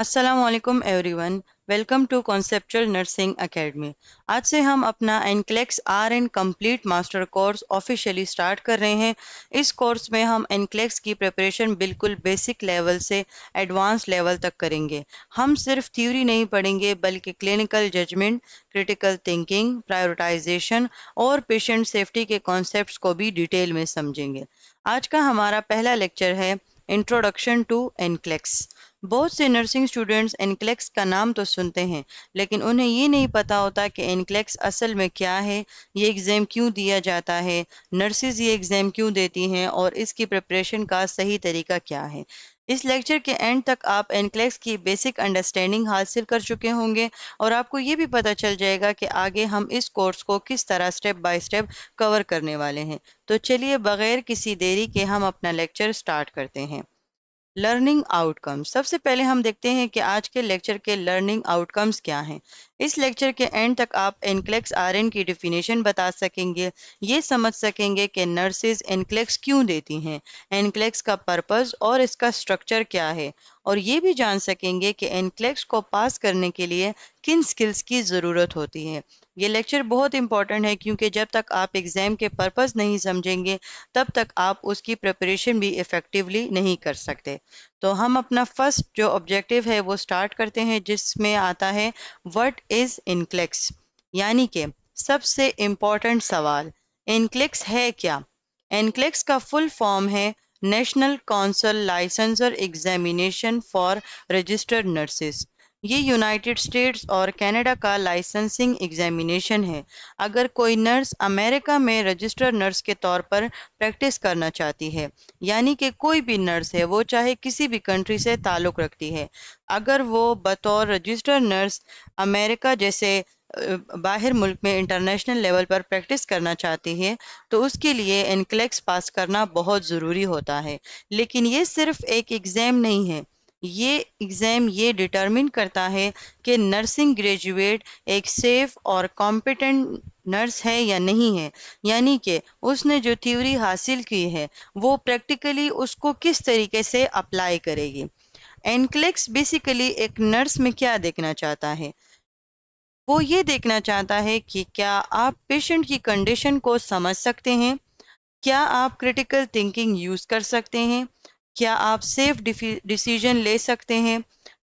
अस्सलाम वालेकुम everyone. Welcome to conceptual nursing academy. आज से हम अपना NCLEX R N complete master course officially start कर रहे हैं। इस कोर्स में हम एनक्लेक्स की प्रिपरेशन बिल्कुल बेसिक लेवल से एडवांस लेवल तक करेंगे। हम सिर्फ थ्योरी नहीं पढ़ेंगे बल्कि clinical judgement, critical thinking, prioritization और पेशेंट सेफ्टी के कॉन्सेप्ट्स को भी डिटेल में समझेंगे। आज का हमारा पहला लेक्चर है इंट्रोडक्शन टू एनक्लेक्स। बहुत से नर्सिंग स्टूडेंट्स एनक्लेक्स का नाम तो सुनते हैं, लेकिन उन्हें ये नहीं पता होता कि एनक्लेक्स असल में क्या है, ये एग्ज़ाम क्यों दिया जाता है, नर्सेज ये एग्ज़ाम क्यों देती हैं और इसकी प्रिपरेशन का सही तरीका क्या है। इस लेक्चर के एंड तक आप एनक्लेक्स की बेसिक अंडरस्टैंडिंग हासिल कर चुके होंगे और आपको ये भी पता चल जाएगा कि आगे हम इस कोर्स को किस तरह स्टेप बाय स्टेप कवर करने वाले हैं। तो चलिए बगैर किसी देरी के हम अपना लेक्चर स्टार्ट करते हैं। Learning outcomes. सबसे पहले हम देखते हैं कि आज के लेक्चर के लर्निंग आउटकम्स क्या हैं। इस लेक्चर के एंड तक आप एनक्लेक्स आरएन की डिफिनेशन बता सकेंगे, ये समझ सकेंगे कि नर्सेज एनक्लेक्स क्यों देती हैं, एनक्लेक्स का पर्पस और इसका स्ट्रक्चर क्या है, और ये भी जान सकेंगे कि एनक्लेक्स को पास करने के लिए किन स्किल्स की ज़रूरत होती है। ये लेक्चर बहुत इंपॉर्टेंट है क्योंकि जब तक आप एग्ज़ाम के पर्पस नहीं समझेंगे तब तक आप उसकी प्रिपरेशन भी इफ़ेक्टिवली नहीं कर सकते। तो हम अपना फर्स्ट जो ऑब्जेक्टिव है वो स्टार्ट करते हैं, जिसमें आता है व्हाट इज़ इनक्लेक्स। यानी कि सबसे इम्पोर्टेंट सवाल, इनक्लेक्स है क्या। एनक्लेक्स का फुल फॉर्म है national council licensor examination for registered nurses. ये यूनाइटेड स्टेट्स और कनाडा का लाइसेंसिंग एग्जामिनेशन है। अगर कोई नर्स अमेरिका में रजिस्टर्ड नर्स के तौर पर प्रैक्टिस करना चाहती है, यानी कि कोई भी नर्स है वो चाहे किसी भी कंट्री से ताल्लुक़ रखती है, अगर वो बतौर रजिस्टर्ड नर्स अमेरिका जैसे बाहर मुल्क में इंटरनेशनल लेवल पर प्रैक्टिस करना चाहती है तो उसके लिए एनक्लेक्स पास करना बहुत ज़रूरी होता है। लेकिन ये सिर्फ एक एग्ज़ाम नहीं है, ये एग्ज़ाम ये डिटरमिन करता है कि नर्सिंग ग्रेजुएट एक सेफ और कॉम्पिटेंट नर्स है या नहीं है। यानी कि उसने जो थ्योरी हासिल की है वो प्रैक्टिकली उसको किस तरीके से अप्लाई करेगी। एनक्लेक्स बेसिकली एक नर्स में क्या देखना चाहता है, वो ये देखना चाहता है कि क्या आप पेशेंट की कंडीशन को समझ सकते हैं, क्या आप क्रिटिकल थिंकिंग यूज़ कर सकते हैं, क्या आप सेफ डिसीजन ले सकते हैं,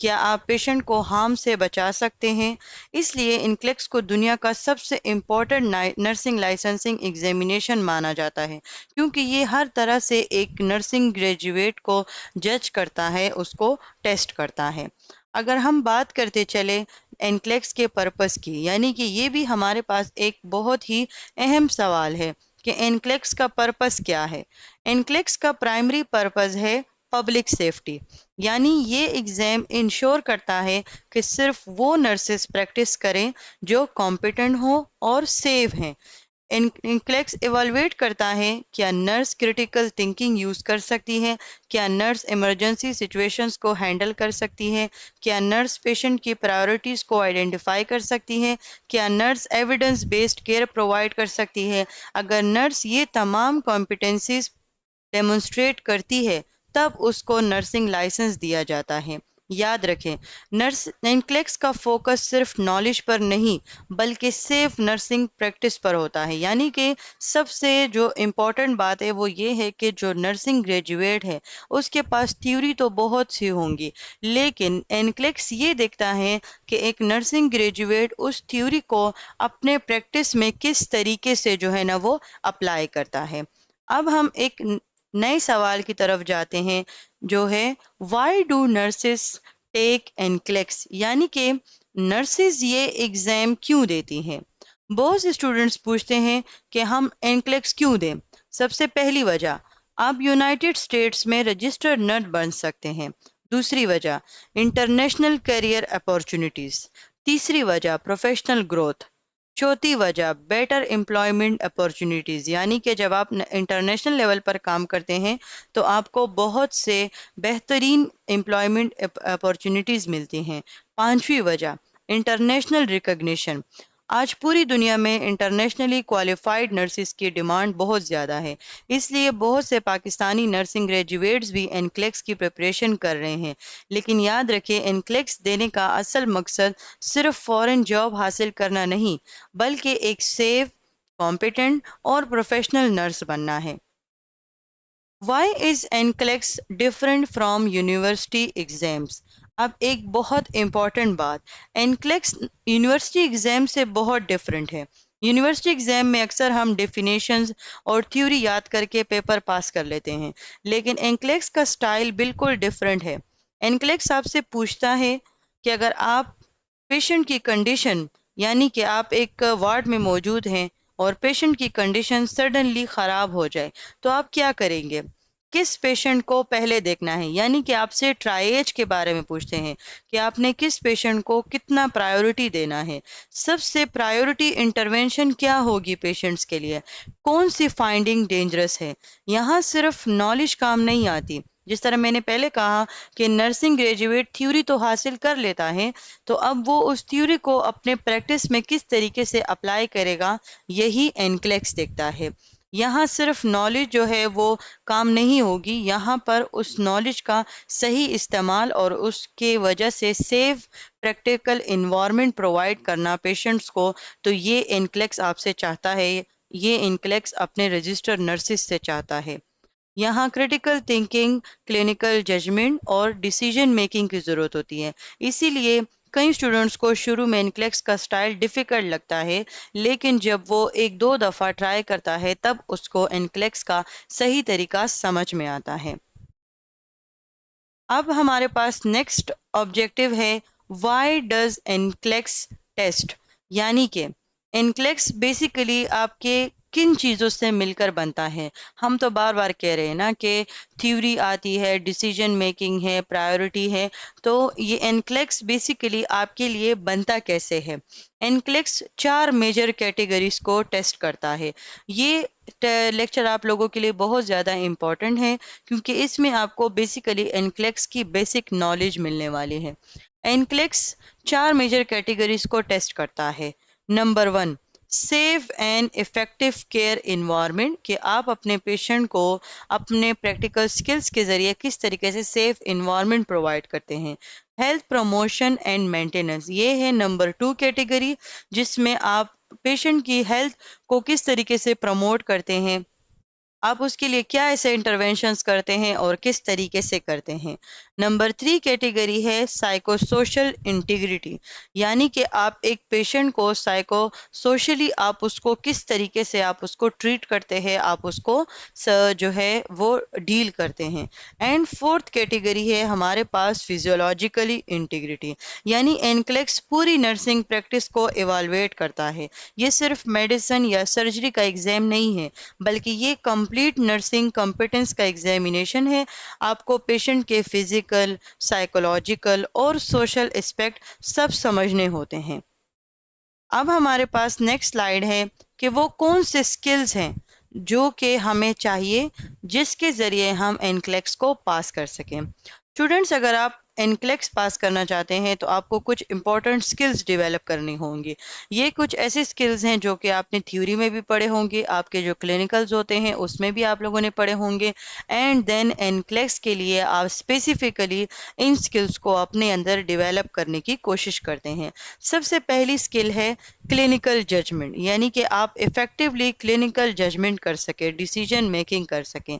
क्या आप पेशेंट को हार्म से बचा सकते हैं। इसलिए इनक्लेक्स को दुनिया का सबसे इम्पोर्टेंट नर्सिंग लाइसेंसिंग एग्जामिनेशन माना जाता है, क्योंकि ये हर तरह से एक नर्सिंग ग्रेजुएट को जज करता है, उसको टेस्ट करता है। अगर हम बात करते चले एनक्लेक्स के पर्पस की, यानी कि ये भी हमारे पास एक बहुत ही अहम सवाल है कि एनक्लेक्स का पर्पस क्या है। एनक्लेक्स का प्राइमरी पर्पस है पब्लिक सेफ्टी, यानी ये एग्ज़ाम इंश्योर करता है कि सिर्फ वो नर्सेस प्रैक्टिस करें जो कॉम्पिटेंट हो और सेफ हैं। एनक्लेक्स इवैल्यूएट करता है क्या नर्स क्रिटिकल थिंकिंग यूज़ कर सकती है, क्या नर्स इमरजेंसी सिचुएशंस को हैंडल कर सकती है, क्या नर्स पेशेंट की प्रायोरिटीज़ को आइडेंटिफाई कर सकती है, क्या nurse evidence based care provide कर सकती है। अगर नर्स ये तमाम कॉम्पिटेंसीज डेमोन्स्ट्रेट करती है तब उसको नर्सिंग लाइसेंस दिया जाता है। याद रखें, नर्स एनक्लेक्स का फोकस सिर्फ नॉलेज पर नहीं बल्कि सेफ नर्सिंग प्रैक्टिस पर होता है। यानी कि सबसे जो इम्पोर्टेंट बात है वो ये है कि जो नर्सिंग ग्रेजुएट है उसके पास थ्योरी तो बहुत सी होंगी, लेकिन एनक्लेक्स ये देखता है कि एक नर्सिंग ग्रेजुएट उस थ्योरी को अपने प्रैक्टिस में किस तरीके से जो है ना वो अप्लाई करता है। अब हम एक नए सवाल की तरफ जाते हैं, जो है why do nurses take NCLEX, यानी कि नर्सेज ये एग्ज़ाम क्यों देती हैं। बहुत से स्टूडेंट्स पूछते हैं कि हम एनक्लेक्स क्यों दें। सबसे पहली वजह, आप यूनाइटेड स्टेट्स में रजिस्टर्ड नर्स बन सकते हैं। दूसरी वजह, इंटरनेशनल करियर अपॉर्चुनिटीज़। तीसरी वजह, प्रोफेशनल ग्रोथ। चौथी वजह, बेटर एम्प्लॉयमेंट अपॉर्चुनिटीज़, यानी कि जब आप इंटरनेशनल लेवल पर काम करते हैं तो आपको बहुत से बेहतरीन एम्प्लॉयमेंट अपॉर्चुनिटीज़ मिलती हैं। पांचवी वजह, इंटरनेशनल रिकग्निशन। آج پوری دنیا میں انٹرنیشنلی کوالیفائڈ نرسز کی ڈیمانڈ بہت زیادہ ہے، اس لیے بہت سے پاکستانی نرسنگ گریجویٹس بھی NCLEX کی پریپریشن کر رہے ہیں۔ لیکن یاد رکھیں، NCLEX دینے کا اصل مقصد صرف فوراً جاب حاصل کرنا نہیں، بلکہ ایک سیف، کمپیٹنٹ اور پروفیشنل نرس بننا ہے۔ Why is NCLEX different from university exams? اب ایک بہت امپورٹنٹ بات، NCLEX یونیورسٹی ایگزام سے بہت ڈفرینٹ ہے۔ یونیورسٹی ایگزام میں اکثر ہم ڈیفینیشنز اور تھیوری یاد کر کے پیپر پاس کر لیتے ہیں، لیکن NCLEX کا سٹائل بالکل ڈفرینٹ ہے۔ NCLEX آپ سے پوچھتا ہے کہ اگر آپ پیشنٹ کی کنڈیشن، یعنی کہ آپ ایک وارڈ میں موجود ہیں اور پیشنٹ کی کنڈیشن سڈنلی خراب ہو جائے تو آپ کیا کریں گے؟ کس پیشنٹ کو پہلے دیکھنا ہے؟ یعنی کہ آپ سے ٹرائیج کے بارے میں پوچھتے ہیں کہ آپ نے کس پیشنٹ کو کتنا پرائیورٹی دینا ہے، سب سے پرائیورٹی انٹرونشن کیا ہوگی پیشنٹس کے لیے، کون سی فائنڈنگ ڈینجرس ہے۔ یہاں صرف نالج کام نہیں آتی، جس طرح میں نے پہلے کہا کہ نرسنگ گریجویٹ تھیوری تو حاصل کر لیتا ہے، تو اب وہ اس تھیوری کو اپنے پریکٹس میں کس طریقے سے اپلائی کرے گا، یہی NCLEX دیکھتا ہے۔ یہاں صرف نالج جو ہے وہ کام نہیں ہوگی، یہاں پر اس نالج کا صحیح استعمال اور اس کے وجہ سے سیف پریکٹیکل انوائرمنٹ پرووائڈ کرنا پیشنٹس کو، تو یہ NCLEX آپ سے چاہتا ہے، یہ NCLEX اپنے رجسٹرڈ نرسز سے چاہتا ہے۔ یہاں کریٹیکل تھنکنگ، کلینکل ججمنٹ اور ڈیسیجن میکنگ کی ضرورت ہوتی ہے، اسی لیے کئی اسٹوڈنٹس کو شروع میں NCLEX کا سٹائل ڈیفیکلٹ لگتا ہے، لیکن جب وہ ایک دو دفعہ ٹرائی کرتا ہے تب اس کو NCLEX کا صحیح طریقہ سمجھ میں آتا ہے۔ اب ہمارے پاس نیکسٹ آبجیکٹیو ہے، وائی ڈز NCLEX ٹیسٹ؟ یعنی کہ NCLEX بیسیکلی آپ کے کن چیزوں سے مل کر بنتا ہے؟ ہم تو بار بار کہہ رہے ہیں نا کہ تھیوری آتی ہے، ڈیسیجن میکنگ ہے، پرائیورٹی ہے، تو یہ NCLEX بیسیکلی آپ کے لیے بنتا کیسے ہے؟ NCLEX 4 میجر کیٹیگریز کو ٹیسٹ کرتا ہے۔ یہ لیکچر آپ لوگوں کے لیے بہت زیادہ امپورٹنٹ ہے، کیونکہ اس میں آپ کو بیسیکلی NCLEX کی بیسک نالج ملنے والی ہے۔ NCLEX 4 میجر کیٹیگریز کو ٹیسٹ کرتا ہے۔ Number 1، safe and effective care environment, کہ آپ اپنے پیشنٹ کو اپنے پریکٹیکل سکلز کے ذریعے کس طریقے سے سیف انوائرمنٹ پرووائڈ کرتے ہیں۔ ہیلتھ پروموشن اینڈ مینٹیننس، یہ ہے نمبر 2 کیٹیگری، جس میں آپ پیشنٹ کی ہیلتھ کو کس طریقے سے پروموٹ کرتے ہیں، آپ اس کے لیے کیا ایسے انٹرونشنز کرتے ہیں اور کس طریقے سے کرتے ہیں۔ نمبر 3 کیٹیگری ہے سائیکو سوشل انٹیگریٹی، یعنی کہ آپ ایک پیشنٹ کو سائیکو سوشلی آپ اس کو کس طریقے سے آپ اس کو ٹریٹ کرتے ہیں، آپ اس کو جو ہے وہ ڈیل کرتے ہیں۔ اینڈ 4 کیٹیگری ہے ہمارے پاس فزیولوجیکلی انٹیگریٹی، یعنی NCLEX پوری نرسنگ پریکٹس کو ایوالویٹ کرتا ہے۔ یہ صرف میڈیسن یا سرجری کا ایگزام نہیں ہے، بلکہ یہ کمپلیٹ نرسنگ کمپیٹنس کا ایگزامینیشن ہے۔ آپ کو پیشنٹ کے فزیکل، سائیکولوجیکل اور سوشل اسپیکٹ سب سمجھنے ہوتے ہیں۔ اب ہمارے پاس نیکسٹ سلائیڈ ہے کہ وہ کون سے سکلز ہیں جو کہ ہمیں چاہیے جس کے ذریعے ہم NCLEX کو پاس کر سکیں۔ اسٹوڈنٹس، اگر آپ NCLEX پاس کرنا چاہتے ہیں تو آپ کو کچھ امپورٹنٹ سکلز ڈیولپ کرنی ہوں گی۔ یہ کچھ ایسے سکلز ہیں جو کہ آپ نے تھیوری میں بھی پڑھے ہوں گے، آپ کے جو کلینکلز ہوتے ہیں اس میں بھی آپ لوگوں نے پڑھے ہوں گے، اینڈ دین NCLEX کے لیے آپ اسپیسیفکلی ان سکلز کو اپنے اندر ڈیولپ کرنے کی کوشش کرتے ہیں۔ سب سے پہلی سکل ہے کلینکل ججمنٹ، یعنی کہ آپ افیکٹولی کلینکل ججمنٹ کر سکیں، ڈیسیجن میکنگ کر سکیں۔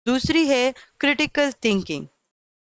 دوسری ہے کریٹیکل تھنکنگ۔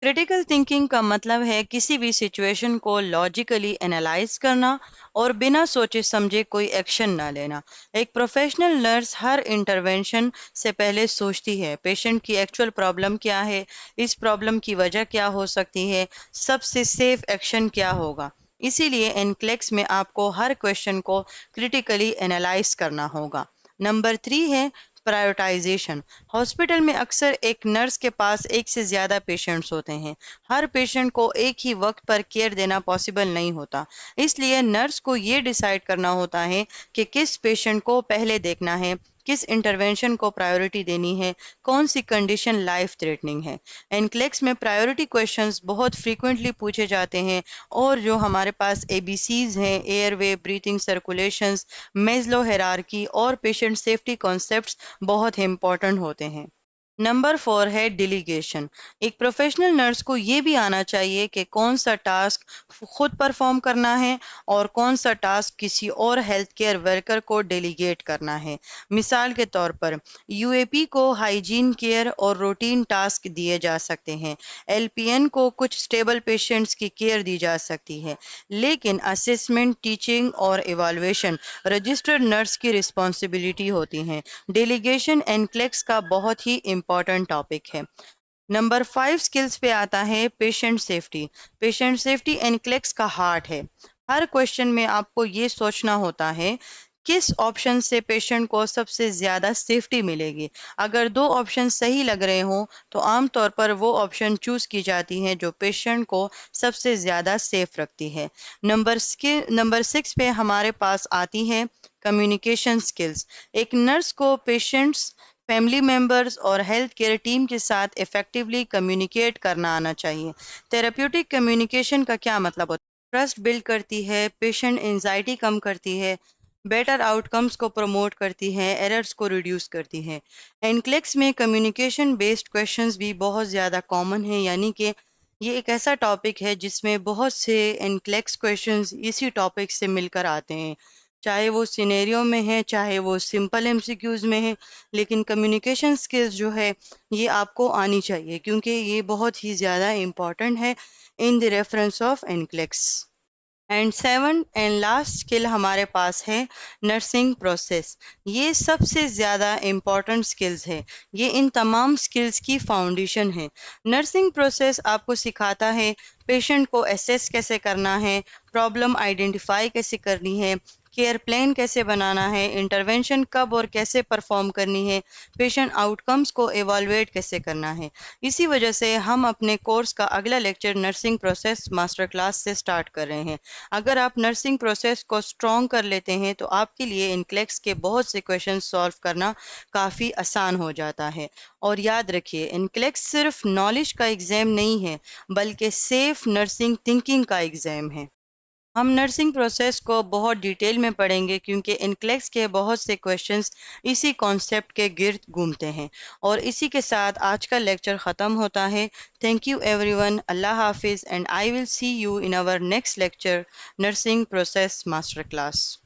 کریٹیکل تھنکنگ کا مطلب ہے کسی بھی سچویشن کو لاجیکلی انالائز کرنا اور بنا سوچے سمجھے کوئی ایکشن نہ لینا۔ ایک پروفیشنل نرس ہر انٹرونشن سے پہلے سوچتی ہے پیشنٹ کی ایکچوئل پرابلم کیا ہے، اس پرابلم کی وجہ کیا ہو سکتی ہے، سب سے سیف ایکشن کیا ہوگا۔ اسی لیے NCLEX میں آپ کو ہر کویشچن کو کریٹیکلی انالائز کرنا ہوگا۔ نمبر 3 ہے پرائیورٹائزیشن۔ ہاسپٹل میں اکثر ایک نرس کے پاس ایک سے زیادہ پیشنٹس ہوتے ہیں، ہر پیشنٹ کو ایک ہی وقت پر کیئر دینا پاسبل نہیں ہوتا، اس لیے نرس کو یہ ڈیسائیڈ کرنا ہوتا ہے کہ کس پیشنٹ کو پہلے دیکھنا ہے، किस इंटरवेंशन को प्रायोरिटी देनी है, कौन सी कंडीशन लाइफ थ्रेटनिंग है। एनक्लेक्स में प्रायोरिटी क्वेश्चंस बहुत फ्रीक्वेंटली पूछे जाते हैं और जो हमारे पास एबीसीज हैं, एयरवे, ब्रीथिंग, सर्कुलेशंस, मेजलो हायरार्की और पेशेंट सेफ्टी कॉन्सेप्ट्स बहुत इंपॉर्टेंट होते हैं। नंबर 4 है डेलीगेशन। एक प्रोफेशनल नर्स को ये भी आना चाहिए कि कौन सा टास्क खुद परफॉर्म करना है और कौन सा टास्क किसी और हेल्थ केयर वर्कर को डेलीगेट करना है। मिसाल के तौर पर यूएपी को हाइजीन केयर और रूटीन टास्क दिए जा सकते हैं, एलपीएन को कुछ स्टेबल पेशेंट्स की केयर दी जा सकती है, लेकिन असेसमेंट, टीचिंग और इवैल्यूएशन रजिस्टर्ड नर्स की रिस्पॉन्सिबिलिटी होती हैं। डेलीगेशन एनक्लेक्स का बहुत ही इम्पोर्टेंट टॉपिक है। नंबर 5 स्किल्स पे आता है patient safety. Patient safety NCLEX का हार्ट है। हर क्वेश्चन में आपको ये सोचना होता है किस ऑप्शन से पेशेंट को सबसे ज्यादा सेफ्टी मिलेगी। अगर दो ऑप्शन सही लग रहे हों तो आमतौर पर वो ऑप्शन चूज की जाती है जो पेशेंट को सबसे ज्यादा सेफ रखती है। नंबर 6 पे हमारे पास आती है कम्युनिकेशन स्किल्स। एक नर्स को पेशेंट्स, फैमिली मेंबर्स और हेल्थ केयर टीम के साथ इफेक्टिवली कम्युनिकेट करना आना चाहिए। थेरेप्यूटिक कम्युनिकेशन का क्या मतलब होता है? ट्रस्ट बिल्ड करती है, पेशेंट एंजाइटी कम करती है, बेटर आउटकम्स को प्रमोट करती है, एरर्स को रिड्यूस करती है। एनक्लेक्स में कम्युनिकेशन बेस्ड क्वेश्चंस भी बहुत ज़्यादा कॉमन है, यानी कि ये एक ऐसा टॉपिक है जिसमें बहुत से एनक्लेक्स क्वेश्चंस इसी टॉपिक से मिलकर आते हैं, चाहे वो सिनेरियो में है, चाहे वो सिंपल एमसीक्यूज में है। लेकिन कम्युनिकेशन स्किल्स जो है ये आपको आनी चाहिए क्योंकि ये बहुत ही ज़्यादा इम्पॉर्टेंट है in the reference of NCLEX. And seven and last skill हमारे पास है नर्सिंग प्रोसेस। ये सबसे ज़्यादा इम्पॉर्टेंट स्किल्स है, ये इन तमाम स्किल्स की फाउंडेशन है। नर्सिंग प्रोसेस आपको सिखाता है पेशेंट को एसेस कैसे करना है, प्रॉब्लम आइडेंटिफाई कैसे करनी है, केयर प्लान कैसे बनाना है, इंटरवेंशन कब और कैसे परफॉर्म करनी है, पेशेंट आउटकम्स को एवॉल्युएट कैसे करना है। इसी वजह से हम अपने कोर्स का अगला lecture nursing process master class से स्टार्ट कर रहे हैं। अगर आप नर्सिंग प्रोसेस को स्ट्रॉन्ग कर लेते हैं तो आपके लिए इनक्लेक्स के बहुत से क्वेश्चन सॉल्व करना काफ़ी आसान हो जाता है। और याद रखिए इनक्लेक्स सिर्फ नॉलेज का एग्जाम नहीं है बल्कि सेफ नर्सिंग थिंकिंग का एग्जाम है। हम नर्सिंग प्रोसेस को बहुत डिटेल में पढ़ेंगे क्योंकि इनक्लेक्स के बहुत से क्वेश्चंस इसी कॉन्सेप्ट के गिर्द घूमते हैं। और इसी के साथ आज का लेक्चर ख़त्म होता है। थैंक यू एवरीवन, अल्लाह हाफिज़, and I will see you in our next lecture, nursing process master class.